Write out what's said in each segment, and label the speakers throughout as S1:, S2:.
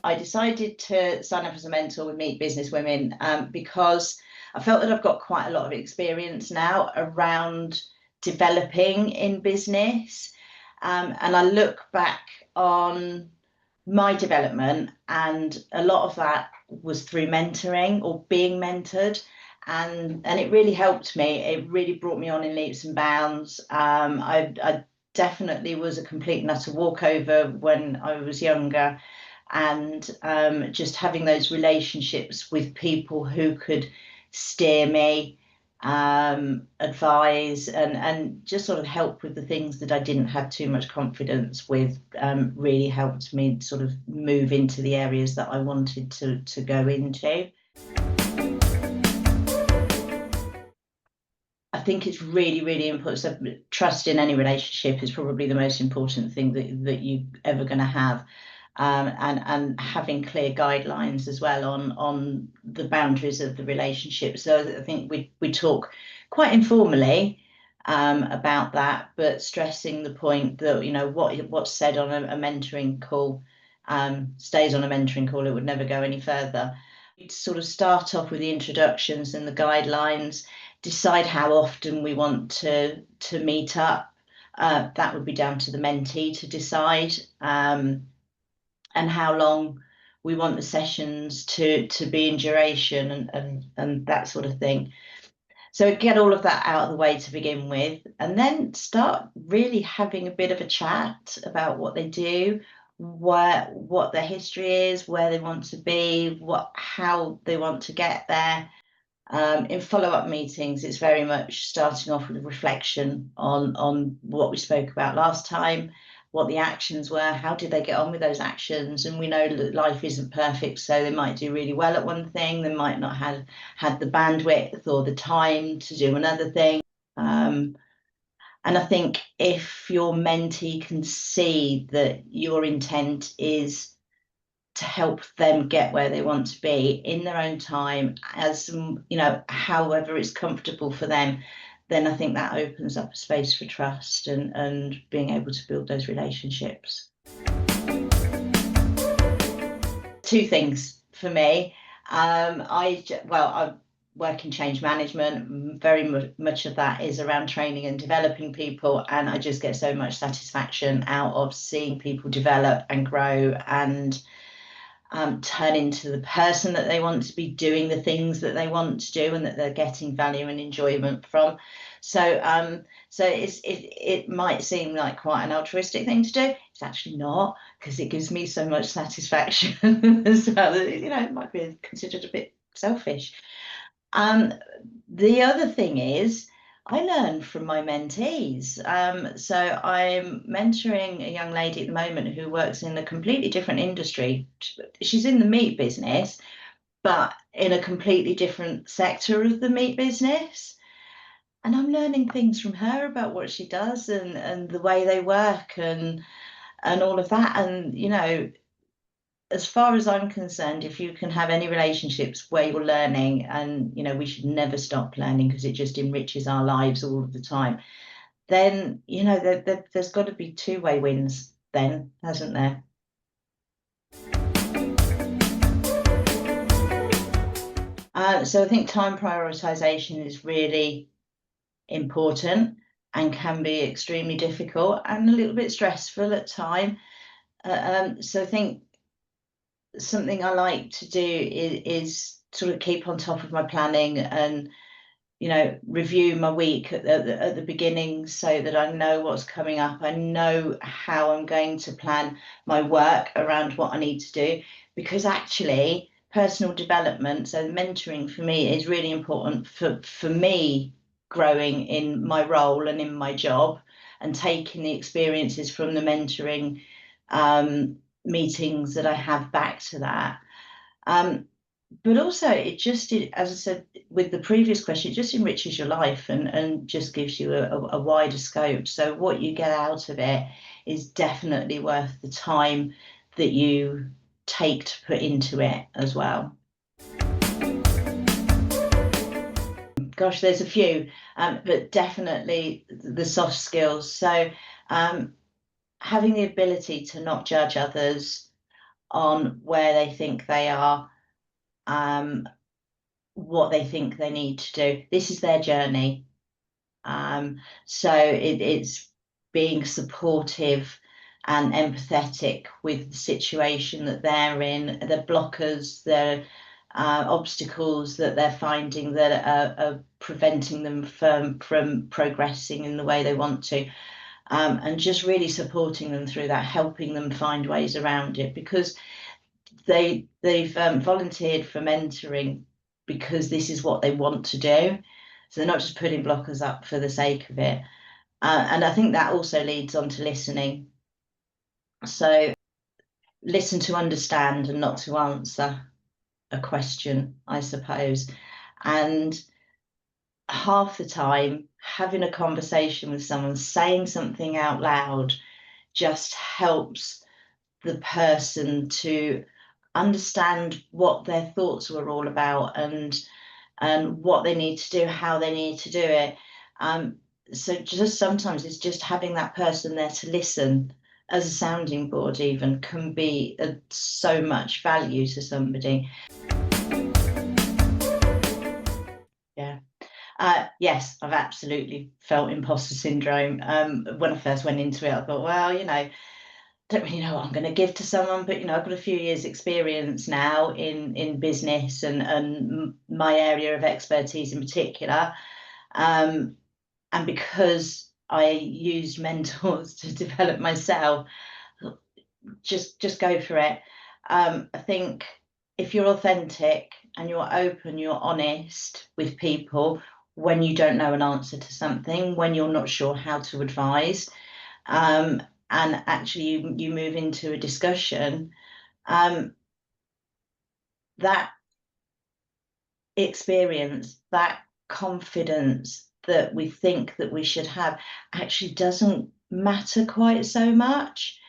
S1: I decided to sign up as a mentor with Meet Business Women because I felt that I've got quite a lot of experience now around developing in business. And I look back on my development, and a lot of that was through mentoring or being mentored. And it really helped me. It really brought me on in leaps and bounds. I definitely was a complete and utter walkover when I was younger, and just having those relationships with people who could steer me, advise, and just sort of help with the things that I didn't have too much confidence with, really helped me sort of move into the areas that I wanted to go into. I think it's really, really important. So trust in any relationship is probably the most important thing that you're ever going to have. And having clear guidelines as well on the boundaries of the relationship. So I think we talk quite informally about that, but stressing the point that, you know, what's said on a mentoring call stays on a mentoring call. It would never go any further. We'd sort of start off with the introductions and the guidelines, decide how often we want to meet up. That would be down to the mentee to decide, and how long we want the sessions to be in duration, and that sort of thing. So get all of that out of the way to begin with, and then start really having a bit of a chat about what they do, what their history is, where they want to be, how they want to get there. In follow-up meetings, it's very much starting off with a reflection on what we spoke about last time, what the actions were, how did they get on with those actions. And we know that life isn't perfect, so they might do really well at one thing, they might not have had the bandwidth or the time to do another thing. And I think if your mentee can see that your intent is to help them get where they want to be in their own time, as you know, however it's comfortable for them, then I think that opens up a space for trust and being able to build those relationships. Two things for me. I work in change management. Very much of that is around training and developing people, and I just get so much satisfaction out of seeing people develop and grow and turn into the person that they want to be, doing the things that they want to do and that they're getting value and enjoyment from. So it might seem like quite an altruistic thing to do. It's actually not, because it gives me so much satisfaction as well. You know, it might be considered a bit selfish. The other thing is, I learn from my mentees. So I'm mentoring a young lady at the moment who works in a completely different industry. She's in the meat business, but in a completely different sector of the meat business. And I'm learning things from her about what she does and the way they work and all of that. And, you know, as far as I'm concerned, if you can have any relationships where you're learning, and you know, we should never stop learning because it just enriches our lives all of the time, then you know there's got to be two-way wins then, hasn't there? So I think time prioritization is really important and can be extremely difficult and a little bit stressful at time. So I think something I like to do is sort of keep on top of my planning and, you know, review my week at the beginning so that I know what's coming up. I know how I'm going to plan my work around what I need to do, because actually personal development, so mentoring for me is really important for me growing in my role and in my job, and taking the experiences from the mentoring meetings that I have back to that. But also as I said with the previous question, it just enriches your life and just gives you a wider scope. So what you get out of it is definitely worth the time that you take to put into it as well. Gosh, there's a few, but definitely the soft skills. So having the ability to not judge others, on where they think they are, what they think they need to do. This is their journey. So it's being supportive and empathetic with the situation that they're in, the blockers, the obstacles that they're finding that are preventing them from progressing in the way they want to, and just really supporting them through that, helping them find ways around it, because they've volunteered for mentoring because this is what they want to do. So they're not just putting blockers up for the sake of it. And I think that also leads on to listening. So listen to understand and not to answer a question, I suppose. And half the time, having a conversation with someone, saying something out loud, just helps the person to understand what their thoughts were all about, and what they need to do, how they need to do it. So just sometimes it's just having that person there to listen as a sounding board even can be so much value to somebody. Yeah. Yes, I've absolutely felt imposter syndrome. When I first went into it, I thought, well, don't really know what I'm going to give to someone, but I've got a few years experience now in business and my area of expertise in particular. And because I used mentors to develop myself, just go for it. I think if you're authentic and you're open, you're honest with people when you don't know an answer to something, when you're not sure how to advise, and actually you move into a discussion, that experience, that confidence that we think that we should have actually doesn't matter quite so much.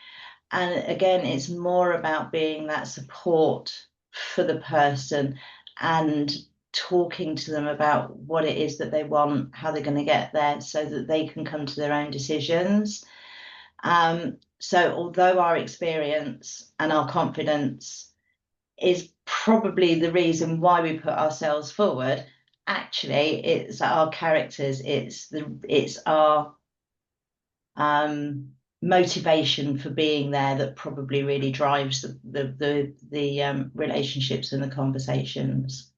S1: And again, it's more about being that support for the person and talking to them about what it is that they want, how they're going to get there, so that they can come to their own decisions. So although our experience and our confidence is probably the reason why we put ourselves forward, actually it's our characters, it's our motivation for being there that probably really drives the relationships and the conversations.